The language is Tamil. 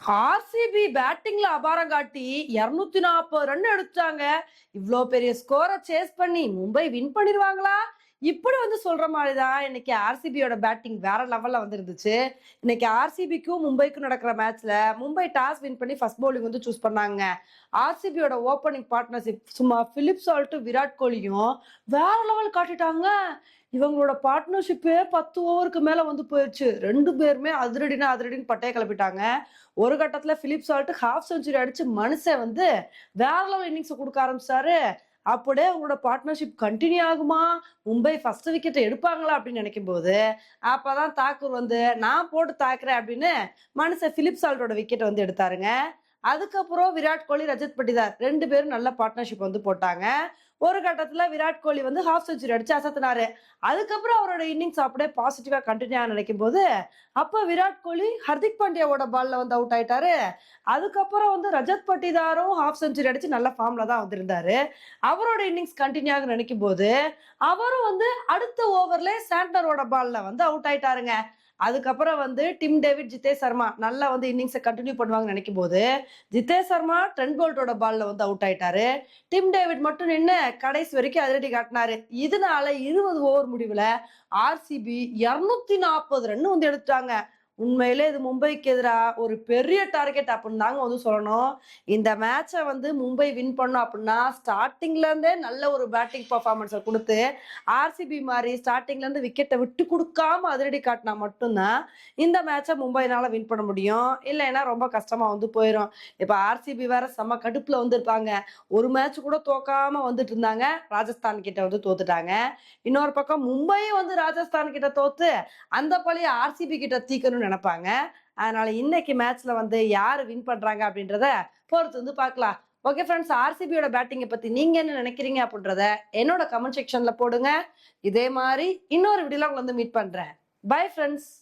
ஆர்சிபி பேட்டிங்ல அபாரம் காட்டி 240 ரன் எடுத்தாங்க. இவ்ளோ பெரிய ஸ்கோரை சேஸ் பண்ணி மும்பை வின் பண்ணிடுவாங்களா? இப்படி சொல்ற மாதிரிதான் இன்னைக்கு ஆர்சிபியோட பேட்டிங் வேற லெவல்ல இருந்துச்சு. இன்னைக்கு ஆர்சிபிக்கும் மும்பைக்கும் நடக்கிற மேட்ச்ல மும்பை டாஸ் வின் பண்ணி ஃபர்ஸ்ட் பவுலிங் சூஸ் பண்ணாங்க. ஆர்சிபியோட ஓப்பனிங் பார்ட்னர்ஷிப் சும்மா பிலிப் சால்ட் விராட் கோலியும் வேற லெவல் காட்டிட்டாங்க. இவங்களோட பார்ட்னர்ஷிப்பே 10 ஓவருக்கு மேல போயிடுச்சு. ரெண்டு பேருமே அதிரடினா அதிரடின்னு பட்டைய கிளப்பிட்டாங்க. ஒரு கட்டத்துல பிலிப் சால்ட் ஹாஃப் செஞ்சுரி அடிச்சு மனுஷன் வேற லெவல் இன்னிங்ஸ் கொடுக்க ஆரம்பிச்சாரு. அப்படியே உங்களோட பார்ட்னர்ஷிப் கண்டினியூ ஆகுமா? மும்பை ஃபர்ஸ்ட் விக்கெட் எடுப்பாங்களா அப்படின்னு நினைக்கும் போது அப்பதான் தாக்கூர் நான் போட்டு தாக்குறேன் அப்படின்னு மனுஷன் பிலிப் சால்ட்டோட விக்கெட் எடுத்தாருங்க. அதுக்கப்புறம் விராட் கோலி, ரஜத் பட்டிதார் ரெண்டு பேரும் நல்ல பார்ட்னர்ஷிப் போட்டாங்க. ஒரு கட்டத்துல விராட் கோலி ஹாஃப் செஞ்சுரி அடிச்சு அசத்தினாரு. அதுக்கப்புறம் அவரோட இன்னிங்ஸ் அப்படியே பாசிட்டிவா கண்டினியூ நினைக்கும் போது அப்ப விராட் கோலி ஹர்திக் பாண்டியாவோட பால்ல அவுட் ஆயிட்டாரு. அதுக்கப்புறம் ரஜத் பட்டிதாரும் ஹாஃப் செஞ்சுரி அடிச்சு நல்ல ஃபார்ம்ல தான் இருந்தாரு. அவரோட இன்னிங்ஸ் கண்டினியூ ஆக நினைக்கும் போது அவரும் அடுத்த ஓவர்ல சாண்டனரோட பால்ல அவுட் ஆயிட்டாருங்க. அதுக்கப்புறம் டிம் டேவிட், ஜிதேஷ் சர்மா நல்லா இன்னிங்ஸை கண்டினியூ பண்ணுவாங்கன்னு நினைக்கும் போது ஜிதேஷ் சர்மா ட்ரெண்ட் போல்ட்டோட பால்ல அவுட் ஆயிட்டாரு. டிம் டேவிட் மட்டும் நின்று கடைசி வரைக்கும் அதிரடி காட்டினாரு. இதனால 20 ஓவர் முடிவுல ஆர்சிபி 240 ரன் எடுத்துட்டாங்க. உண்மையிலே இது மும்பைக்கு எதிராக ஒரு பெரிய டார்கெட் அப்படின்னு தாங்க சொல்லணும். இந்த மேட்சை மும்பை வின் பண்ணும் அப்படின்னா ஸ்டார்டிங்ல இருந்தே நல்ல ஒரு பேட்டிங் பர்ஃபார்மன்ஸை கொடுத்து ஆர்சிபி மாதிரி ஸ்டார்டிங்ல இருந்து விக்கெட்டை விட்டு கொடுக்காம அதிரடி காட்டினா மட்டும்தான் இந்த மேட்சை மும்பைனால வின் பண்ண முடியும். இல்லைன்னா ரொம்ப கஷ்டமா போயிடும். இப்ப ஆர்சிபி வேற செம்ம கடுப்புல இருப்பாங்க. ஒரு மேட்ச் கூட தோக்காம இருந்தாங்க. ராஜஸ்தான் கிட்ட தோத்துட்டாங்க. இன்னொரு பக்கம் மும்பையும் ராஜஸ்தான் கிட்ட தோத்து அந்த பழைய ஆர்சிபி கிட்ட தீக்கணும்னு நினைப்பாங்க. அதனால இன்னைக்கு மேட்ச்ல யாரு வின் பண்றாங்க அப்படின்றத பொறுத்து பார்க்கலாம். ஓகே ஃப்ரெண்ட்ஸ், ஆர்சிபியோட பேட்டிங்கை பத்தி நீங்க என்ன நினைக்கிறீங்க அப்படின்றத என்னோட கமெண்ட் செக்ஷன்ல போடுங்க. இதே மாதிரி இன்னொரு வீடியோல உங்களை மீட் பண்றேன். Bye friends.